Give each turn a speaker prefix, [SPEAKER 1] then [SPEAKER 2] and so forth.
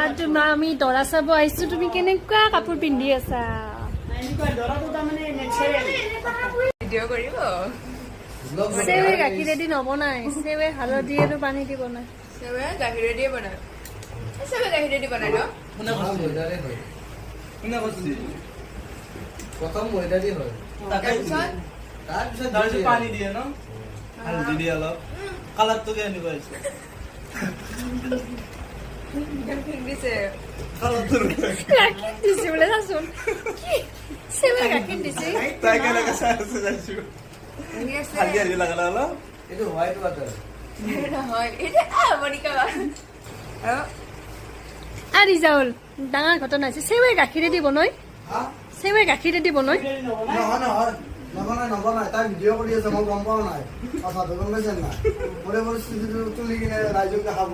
[SPEAKER 1] আমি দৰা চাব আহিছো, তুমি কেনেকুৱা কাপোৰ পিন্ধি আছা? চেৱে গাখীৰেদি নবনাই, চেৱে হালধি আৰু পানী দি বনাই।
[SPEAKER 2] গাখীৰেদি বনাই ন?
[SPEAKER 3] প্ৰথম ময়দা দি হয়, তাৰপিছত
[SPEAKER 4] পানী দিয়ে ন, হালধি দিয়ে অলপ, কালাৰটোকে এনেকুৱা হৈছে।
[SPEAKER 2] গাখীৰ দিছে
[SPEAKER 1] গাখীৰ দিছে বোলে, চাচোন চেৱে গাখীৰ দিছে।
[SPEAKER 4] তাই কেনেকে চাই আছে চাইছো, হালধি হালধি লাগালে অলপ।
[SPEAKER 3] এইটো হোৱাইট ৱাটাৰ।
[SPEAKER 2] নহয় এটা মনিকা
[SPEAKER 1] আৰু ৰিজাউল ডাঙৰ ঘটনা হৈছে, চেৱে গাখীৰেদি বনাই,
[SPEAKER 3] হা?
[SPEAKER 1] চেৱে গাখীৰেদি বনাই।
[SPEAKER 3] নহয় নবনাই, তাই ভিডিঅ' কৰি আছে, মই গম পোৱা নাই কথাটো, গম পাইছে নাই? মোৰে পৰিস্থিতিটো তুলি কিনে ৰাইজক দেখাব।